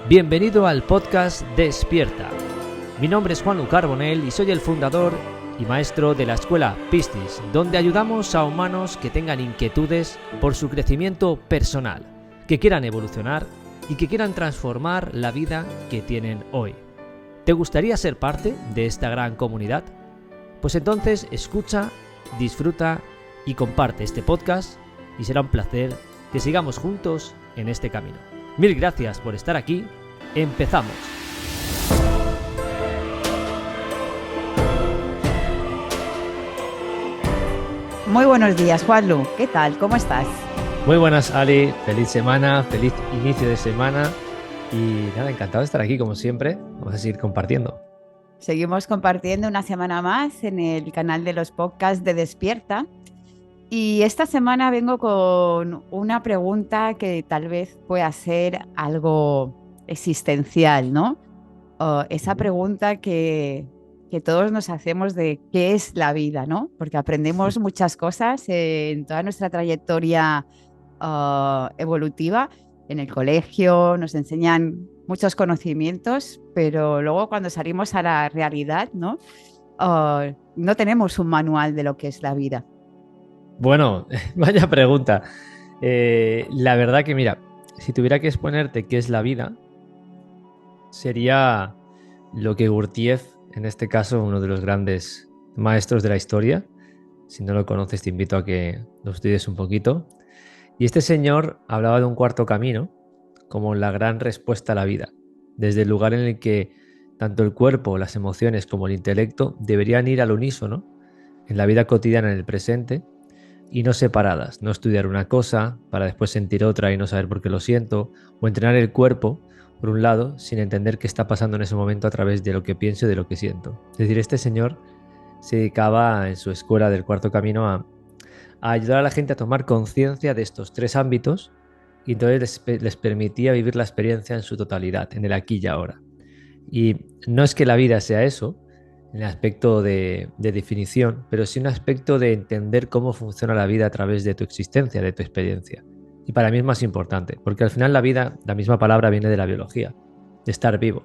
Bienvenido al podcast Despierta. Mi nombre es Juanlu Carbonell y soy el fundador y maestro de la escuela Pistis, donde ayudamos a humanos que tengan inquietudes por su crecimiento personal, que quieran evolucionar y que quieran transformar la vida que tienen hoy. ¿Te gustaría ser parte de esta gran comunidad? Pues entonces escucha, disfruta y comparte este podcast y será un placer que sigamos juntos en este camino. Mil gracias por estar aquí. ¡Empezamos! Muy buenos días, Juanlu. ¿Qué tal? ¿Cómo estás? Muy buenas, Ali. Feliz semana, feliz inicio de semana. Y nada, encantado de estar aquí como siempre. Vamos a seguir compartiendo. Seguimos compartiendo una semana más en el canal de los podcasts de Despierta. Y esta semana vengo con una pregunta que tal vez pueda ser algo existencial, ¿no? Esa pregunta que todos nos hacemos de qué es la vida, ¿no? Porque aprendemos muchas cosas en toda nuestra trayectoria evolutiva. En el colegio nos enseñan muchos conocimientos, pero luego cuando salimos a la realidad, ¿no? No tenemos un manual de lo que es la vida. Bueno, vaya pregunta. La verdad que mira, si tuviera que exponerte qué es la vida, sería lo que Gurdjieff, en este caso uno de los grandes maestros de la historia, si no lo conoces te invito a que lo estudies un poquito, y este señor hablaba de un cuarto camino como la gran respuesta a la vida, desde el lugar en el que tanto el cuerpo, las emociones como el intelecto deberían ir al unísono en la vida cotidiana en el presente y no separadas, no estudiar una cosa para después sentir otra y no saber por qué lo siento, o entrenar el cuerpo por un lado sin entender qué está pasando en ese momento a través de lo que pienso y de lo que siento. Es decir, este señor se dedicaba en su escuela del cuarto camino a ayudar a la gente a tomar conciencia de estos tres ámbitos y entonces les permitía vivir la experiencia en su totalidad, en el aquí y ahora. Y no es que la vida sea eso, en el aspecto de definición, pero sí un aspecto de entender cómo funciona la vida a través de tu existencia, de tu experiencia. Y para mí es más importante, porque al final la vida, la misma palabra viene de la biología, de estar vivo.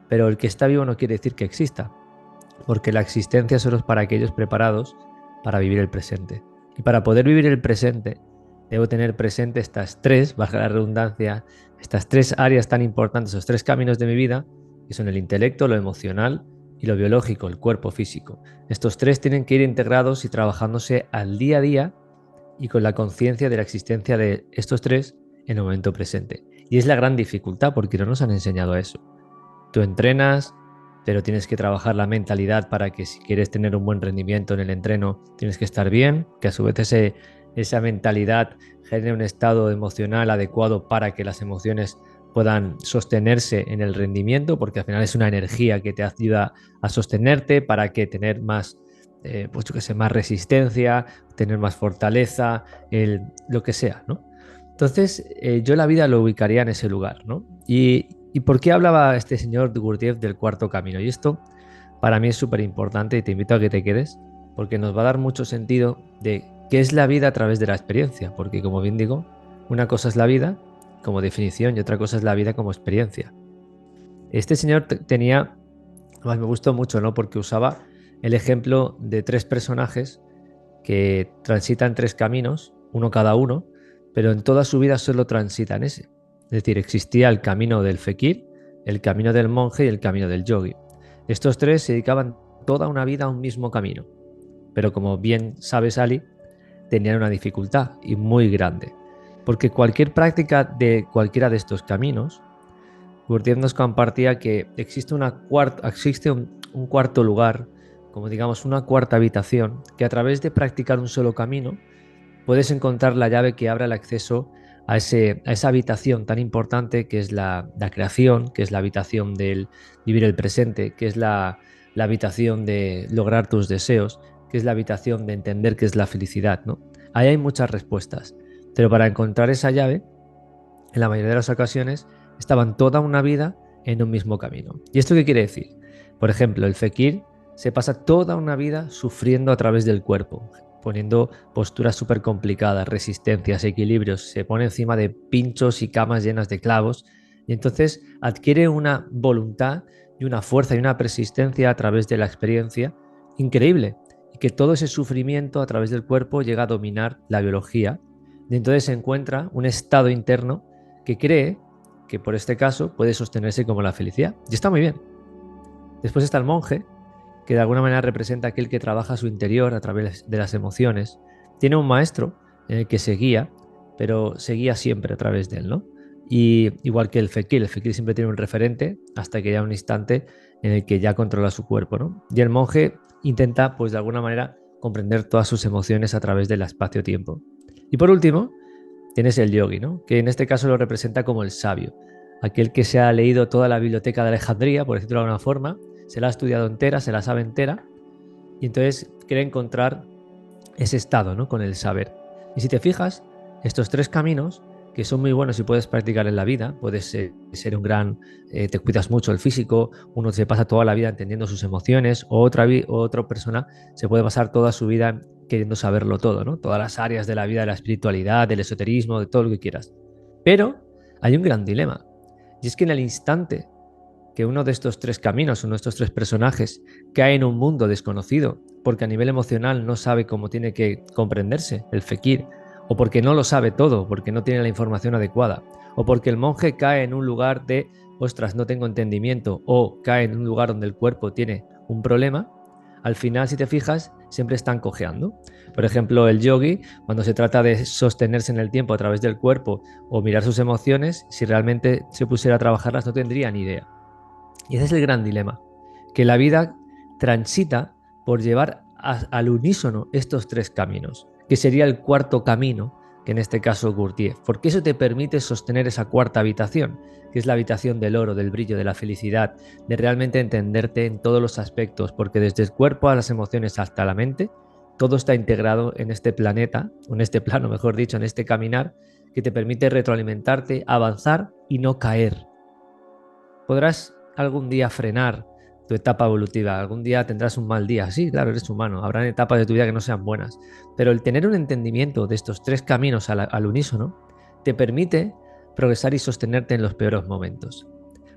Pero el que está vivo no quiere decir que exista, porque la existencia solo es para aquellos preparados para vivir el presente. Y para poder vivir el presente, debo tener presente estas tres, bajo la redundancia, estas tres áreas tan importantes, esos tres caminos de mi vida, que son el intelecto, lo emocional y lo biológico, el cuerpo físico. Estos tres tienen que ir integrados y trabajándose al día a día y con la conciencia de la existencia de estos tres en el momento presente. Y es la gran dificultad porque no nos han enseñado a eso. Tú entrenas, pero tienes que trabajar la mentalidad para que si quieres tener un buen rendimiento en el entreno, tienes que estar bien, que a su vez esa mentalidad genere un estado emocional adecuado para que las emociones puedan sostenerse en el rendimiento, porque al final es una energía que te ayuda a sostenerte para que tener más, más resistencia, tener más fortaleza, lo que sea, ¿no? Entonces, yo la vida lo ubicaría en ese lugar, ¿no? ¿Y por qué hablaba este señor Gurdjieff del cuarto camino? Y esto para mí es súper importante y te invito a que te quedes, porque nos va a dar mucho sentido de qué es la vida a través de la experiencia, porque como bien digo, una cosa es la vida como definición y otra cosa es la vida como experiencia. Este señor tenía, además me gustó mucho, ¿no? Porque usaba el ejemplo de tres personajes que transitan tres caminos, uno cada uno, pero en toda su vida solo transitan ese. Es decir, existía el camino del fakir, el camino del monje y el camino del yogi. Estos tres se dedicaban toda una vida a un mismo camino, pero como bien sabes, Ali, tenían una dificultad y muy grande. Porque cualquier práctica de cualquiera de estos caminos, Gurdjieff nos compartía que existe un cuarto lugar, como digamos una cuarta habitación, que a través de practicar un solo camino puedes encontrar la llave que abra el acceso a esa habitación tan importante que es la creación, que es la habitación del vivir el presente, que es la habitación de lograr tus deseos, que es la habitación de entender qué es la felicidad, ¿no? Ahí hay muchas respuestas. Pero para encontrar esa llave, en la mayoría de las ocasiones, estaban toda una vida en un mismo camino. ¿Y esto qué quiere decir? Por ejemplo, el fakir se pasa toda una vida sufriendo a través del cuerpo, poniendo posturas súper complicadas, resistencias, equilibrios, se pone encima de pinchos y camas llenas de clavos, Y entonces adquiere una voluntad y una fuerza y una persistencia a través de la experiencia increíble. Y que todo ese sufrimiento a través del cuerpo llega a dominar la biología. Y entonces se encuentra un estado interno que cree que por este caso puede sostenerse como la felicidad. Y está muy bien. Después está el monje, que de alguna manera representa aquel que trabaja su interior a través de las emociones. Tiene un maestro en el que se guía, pero se guía siempre a través de él, ¿no? Y igual que el fekir siempre tiene un referente hasta que llega un instante en el que ya controla su cuerpo, ¿no? Y el monje intenta, pues de alguna manera, comprender todas sus emociones a través del espacio-tiempo. Y por último, tienes el yogi, ¿no? Que en este caso lo representa como el sabio, aquel que se ha leído toda la biblioteca de Alejandría, por decirlo de alguna forma, se la ha estudiado entera, se la sabe entera, y entonces quiere encontrar ese estado, ¿no? Con el saber. Y si te fijas, estos tres caminos, que son muy buenos y puedes practicar en la vida, puedes ser un gran, te cuidas mucho el físico, uno se pasa toda la vida entendiendo sus emociones, o otra persona se puede pasar toda su vida queriendo saberlo todo, ¿no? Todas las áreas de la vida, de la espiritualidad, del esoterismo, de todo lo que quieras. Pero hay un gran dilema, y es que en el instante que uno de estos tres caminos, uno de estos tres personajes, cae en un mundo desconocido, porque a nivel emocional no sabe cómo tiene que comprenderse el fekir, o porque no lo sabe todo, porque no tiene la información adecuada, o porque el monje cae en un lugar de, ostras, no tengo entendimiento, o cae en un lugar donde el cuerpo tiene un problema, al final, si te fijas, siempre están cojeando. Por ejemplo, el yogi, cuando se trata de sostenerse en el tiempo a través del cuerpo o mirar sus emociones, si realmente se pusiera a trabajarlas, no tendría ni idea. Y ese es el gran dilema, que la vida transita por llevar al unísono estos tres caminos, que sería el cuarto camino, que en este caso Gurdjieff, porque eso te permite sostener esa cuarta habitación, que es la habitación del oro, del brillo, de la felicidad, de realmente entenderte en todos los aspectos, porque desde el cuerpo a las emociones hasta la mente, todo está integrado en este planeta, o en este plano, mejor dicho, en este caminar, que te permite retroalimentarte, avanzar y no caer. Podrás algún día frenar tu etapa evolutiva, algún día tendrás un mal día, sí, claro, eres humano, habrán etapas de tu vida que no sean buenas, pero el tener un entendimiento de estos tres caminos al unísono te permite progresar y sostenerte en los peores momentos.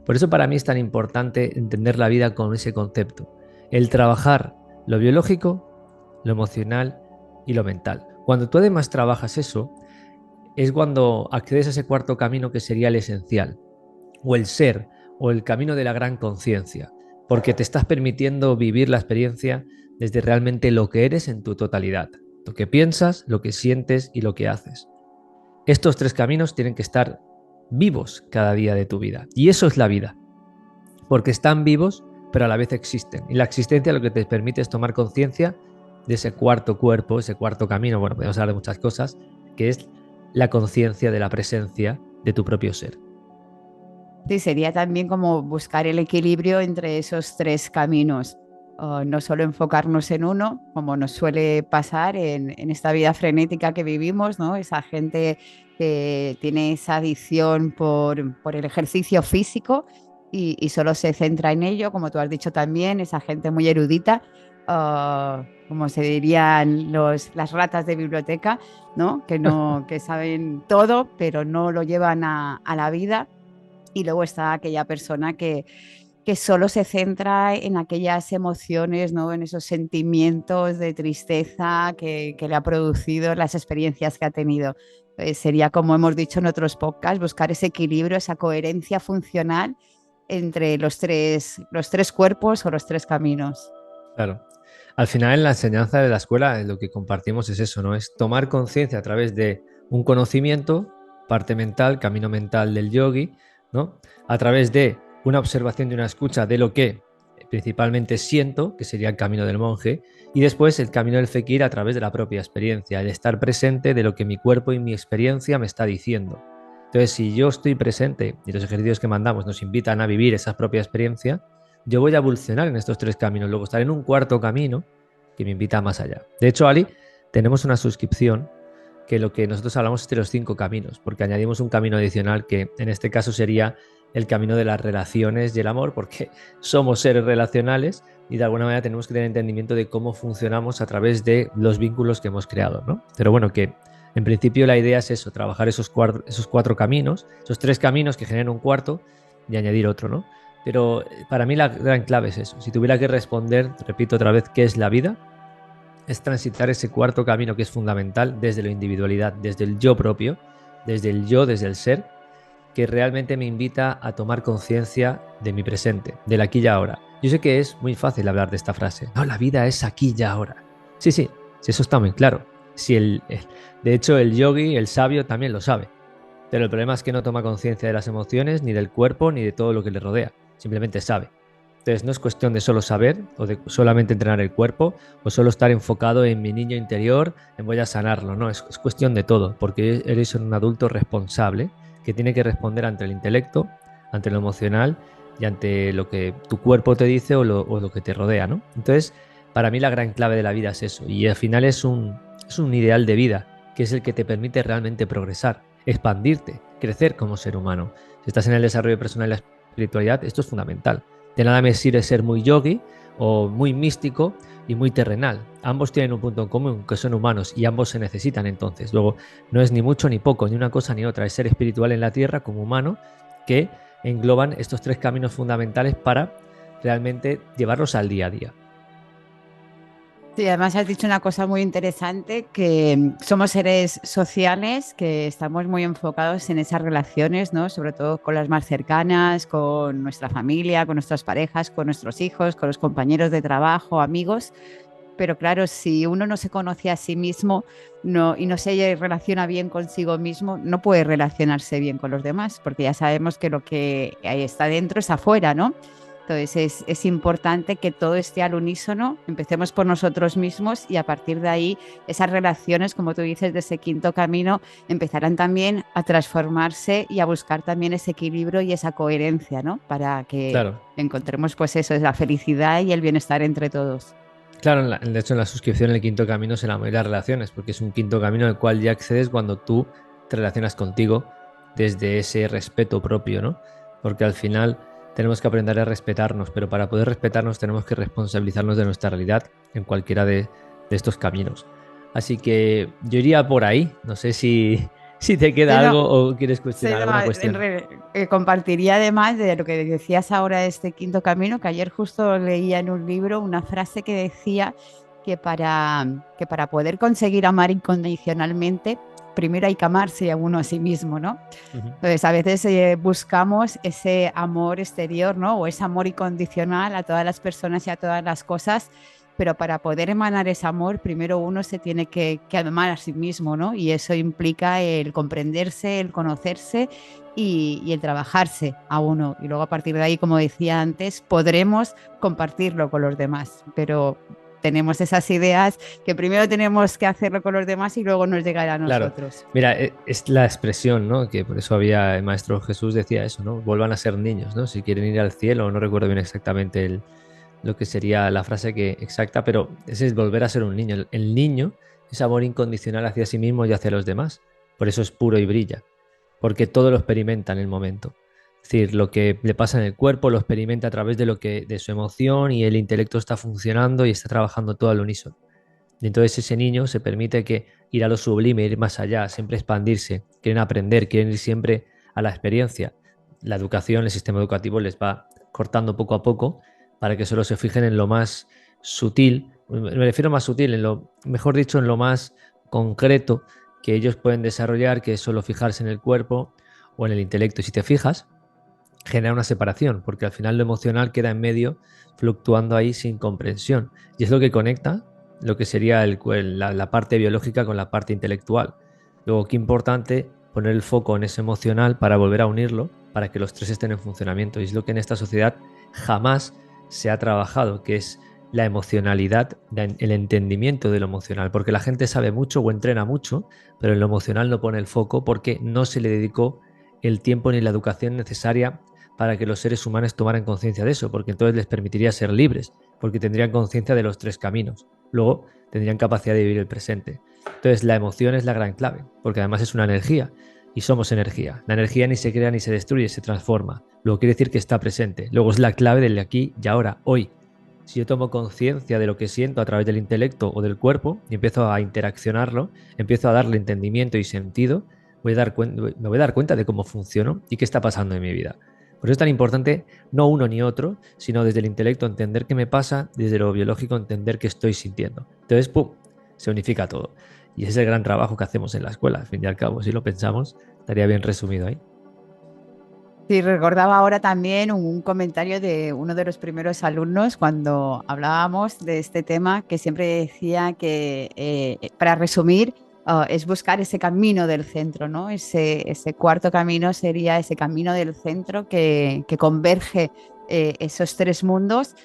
Por eso para mí es tan importante entender la vida con ese concepto, el trabajar lo biológico, lo emocional y lo mental. Cuando tú además trabajas eso, es cuando accedes a ese cuarto camino que sería el esencial, o el ser, o el camino de la gran conciencia, porque te estás permitiendo vivir la experiencia desde realmente lo que eres en tu totalidad, lo que piensas, lo que sientes y lo que haces. Estos tres caminos tienen que estar vivos cada día de tu vida, y eso es la vida, porque están vivos pero a la vez existen, y la existencia lo que te permite es tomar conciencia de ese cuarto cuerpo, ese cuarto camino, bueno, podemos hablar de muchas cosas, que es la conciencia de la presencia de tu propio ser. Sí, sería también como buscar el equilibrio entre esos tres caminos. No solo enfocarnos en uno, como nos suele pasar en esta vida frenética que vivimos, ¿no? Esa gente que tiene esa adicción por el ejercicio físico y solo se centra en ello, como tú has dicho también, esa gente muy erudita, como se dirían las ratas de biblioteca, ¿no? Que saben todo, pero no lo llevan a la vida. Y luego está aquella persona que solo se centra en aquellas emociones, ¿no? En esos sentimientos de tristeza que le ha producido las experiencias que ha tenido. Sería, como hemos dicho en otros podcasts, buscar ese equilibrio, esa coherencia funcional entre los tres cuerpos o los tres caminos. Claro. Al final, en la enseñanza de la escuela, lo que compartimos es eso, ¿no? Es tomar conciencia a través de un conocimiento, parte mental, camino mental del yogi, ¿no? A través de una observación y una escucha de lo que principalmente siento, que sería el camino del monje, y después el camino del fekir a través de la propia experiencia, el estar presente de lo que mi cuerpo y mi experiencia me está diciendo. Entonces, si yo estoy presente y los ejercicios que mandamos nos invitan a vivir esa propia experiencia, yo voy a evolucionar en estos tres caminos. Luego estaré en un cuarto camino que me invita más allá. De hecho, Ali, tenemos una suscripción que lo que nosotros hablamos es de los 5 caminos, porque añadimos un camino adicional que en este caso sería el camino de las relaciones y el amor, porque somos seres relacionales y de alguna manera tenemos que tener entendimiento de cómo funcionamos a través de los vínculos que hemos creado, ¿no? Pero bueno, que En principio la idea es eso, trabajar esos 4 caminos, esos 3 caminos que generan un cuarto y añadir otro, ¿no? Pero para mí la gran clave es eso. Si tuviera que responder, repito otra vez, ¿qué es la vida? Es transitar ese 4 camino que es fundamental desde la individualidad, desde el yo propio, desde el yo, desde el ser, que realmente me invita a tomar conciencia de mi presente, del aquí y ahora. Yo sé que es muy fácil hablar de esta frase. No, la vida es aquí y ahora. Sí, sí, sí, eso está muy claro. Si de hecho, el yogi, el sabio, también lo sabe. Pero el problema es que no toma conciencia de las emociones, ni del cuerpo, ni de todo lo que le rodea. Simplemente sabe. Entonces no es cuestión de solo saber o de solamente entrenar el cuerpo o solo estar enfocado en mi niño interior, en voy a sanarlo. No, es cuestión de todo, porque eres un adulto responsable que tiene que responder ante el intelecto, ante lo emocional y ante lo que tu cuerpo te dice o lo que te rodea, ¿no? Entonces, para mí la gran clave de la vida es eso. Y al final es un ideal de vida, que es el que te permite realmente progresar, expandirte, crecer como ser humano. Si estás en el desarrollo personal y la espiritualidad, esto es fundamental. De nada me sirve ser muy yogi o muy místico y muy terrenal. Ambos tienen un punto en común, que son humanos y ambos se necesitan entonces. Luego, no es ni mucho ni poco, ni una cosa ni otra. Es ser espiritual en la tierra como humano que engloban estos 3 caminos fundamentales para realmente llevarlos al día a día. Sí, además has dicho una cosa muy interesante, que somos seres sociales, que estamos muy enfocados en esas relaciones, ¿no? Sobre todo con las más cercanas, con nuestra familia, con nuestras parejas, con nuestros hijos, con los compañeros de trabajo, amigos. Pero claro, si uno no se conoce a sí mismo y no se relaciona bien consigo mismo, no puede relacionarse bien con los demás, porque ya sabemos que lo que ahí está dentro es afuera, ¿no? Entonces es importante que todo esté al unísono, empecemos por nosotros mismos y a partir de ahí esas relaciones, como tú dices, de ese quinto camino, empezarán también a transformarse y a buscar también ese equilibrio y esa coherencia, ¿no? Para que Claro, encontremos pues eso, es la felicidad y el bienestar entre todos. claro, de hecho en la suscripción el quinto camino se la mayoría de las relaciones, porque es un quinto camino al cual ya accedes cuando tú te relacionas contigo desde ese respeto propio, ¿no? Porque al final tenemos que aprender a respetarnos, pero para poder respetarnos tenemos que responsabilizarnos de nuestra realidad en cualquiera de estos caminos. Así que yo iría por ahí, no sé si te queda Sí, no, algo o quieres sí, cuestionar no, alguna cuestión. compartiría además de lo que decías ahora de este quinto camino, que ayer justo leía en un libro una frase que decía que para poder conseguir amar incondicionalmente, primero hay que amarse a uno a sí mismo, ¿no? Ujú. Entonces, a veces buscamos ese amor exterior, ¿no? O ese amor incondicional a todas las personas y a todas las cosas, pero para poder emanar ese amor, primero uno se tiene que amar a sí mismo, ¿no? Y eso implica el comprenderse, el conocerse y el trabajarse a uno. Y luego a partir de ahí, como decía antes, podremos compartirlo con los demás, pero tenemos esas ideas que primero tenemos que hacerlo con los demás y luego nos llegará a Claro, nosotros. mira, es la expresión, ¿no? Que por eso había el maestro Jesús decía eso, ¿no? Vuelvan a ser niños, ¿no? Si quieren ir al cielo, no recuerdo bien exactamente lo que sería la frase exacta, pero ese es volver a ser un niño. El niño es amor incondicional hacia sí mismo y hacia los demás. Por eso es puro y brilla, porque todo lo experimenta en el momento. Es decir, lo que le pasa en el cuerpo lo experimenta a través de su emoción y el intelecto está funcionando y está trabajando todo al unísono. Y entonces ese niño se permite que ir a lo sublime, ir más allá, siempre expandirse, quieren aprender, quieren ir siempre a la experiencia. La educación, el sistema educativo les va cortando poco a poco para que solo se fijen en lo más sutil, me refiero más sutil, en lo, mejor dicho, en lo más concreto que ellos pueden desarrollar, que es solo fijarse en el cuerpo o en el intelecto. Y si te fijas, genera una separación, porque al final lo emocional queda en medio, fluctuando ahí sin comprensión. Y es lo que conecta lo que sería la parte biológica con la parte intelectual. Luego, qué importante poner el foco en ese emocional para volver a unirlo, para que los tres estén en funcionamiento. Y es lo que en esta sociedad jamás se ha trabajado, que es la emocionalidad, el entendimiento de lo emocional, porque la gente sabe mucho o entrena mucho, pero en lo emocional no pone el foco porque no se le dedicó el tiempo ni la educación necesaria para que los seres humanos tomaran conciencia de eso, porque entonces les permitiría ser libres, porque tendrían conciencia de los 3 caminos. Luego tendrían capacidad de vivir el presente. Entonces la emoción es la gran clave, porque además es una energía y somos energía. La energía ni se crea ni se destruye, se transforma. Luego quiere decir que está presente. Luego es la clave del aquí y ahora, hoy. Si yo tomo conciencia de lo que siento a través del intelecto o del cuerpo y empiezo a interaccionarlo, empiezo a darle entendimiento y sentido, me voy a dar cuenta de cómo funciono y qué está pasando en mi vida. Por eso es tan importante no uno ni otro, sino desde el intelecto entender qué me pasa, desde lo biológico entender qué estoy sintiendo. Entonces, ¡pum!, se unifica todo. Y ese es el gran trabajo que hacemos en la escuela, al fin y al cabo. Si lo pensamos, estaría bien resumido ahí. Sí, recordaba ahora también un comentario de uno de los primeros alumnos cuando hablábamos de este tema, que siempre decía que, para resumir, es buscar ese camino del centro, ¿no? Ese cuarto camino sería ese camino del centro que converge esos tres mundos,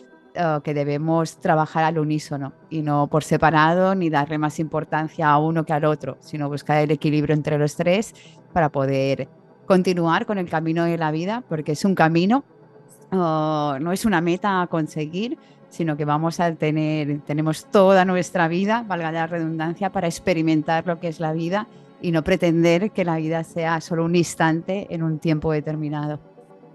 que debemos trabajar al unísono y no por separado ni darle más importancia a uno que al otro, sino buscar el equilibrio entre los tres para poder continuar con el camino de la vida, porque es un camino, no es una meta a conseguir, sino que tenemos toda nuestra vida, valga la redundancia, para experimentar lo que es la vida y no pretender que la vida sea solo un instante en un tiempo determinado.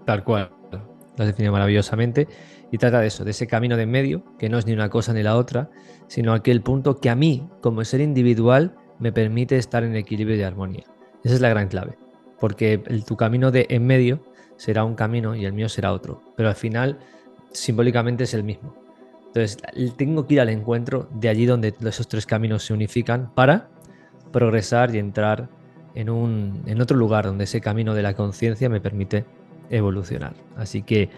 Tal cual. Lo has definido maravillosamente. Y trata de eso, de ese camino de en medio, que no es ni una cosa ni la otra, sino aquel punto que a mí, como ser individual, me permite estar en equilibrio y armonía. Esa es la gran clave. Porque tu camino de en medio será un camino y el mío será otro. Pero al final, simbólicamente es el mismo. Entonces, tengo que ir al encuentro de allí donde esos tres caminos se unifican para progresar y entrar en otro lugar donde ese camino de la conciencia me permite evolucionar. Así que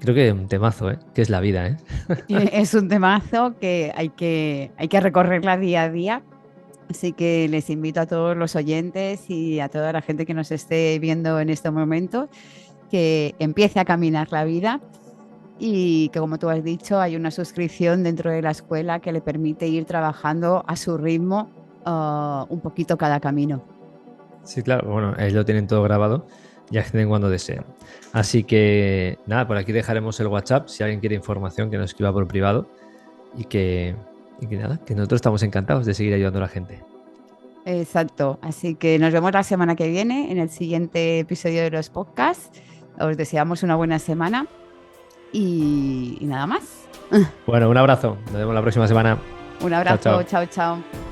creo que es un temazo, ¿eh? Que es la vida, ¿eh? Es un temazo que hay que recorrerla día a día. Así que les invito a todos los oyentes y a toda la gente que nos esté viendo en este momento que empiece a caminar la vida y que, como tú has dicho, hay una suscripción dentro de la escuela que le permite ir trabajando a su ritmo, un poquito cada camino. Sí, claro, bueno, ahí lo tienen todo grabado y acceden cuando deseen. Así que nada, por aquí dejaremos el WhatsApp si alguien quiere información que nos escriba por privado y que nada, que nosotros estamos encantados de seguir ayudando a la gente. Exacto. Así que nos vemos la semana que viene en el siguiente episodio de los podcasts. Os deseamos una buena semana y nada más. Bueno, un abrazo, nos vemos la próxima semana. Un Chao, abrazo. chao. Chao, chao.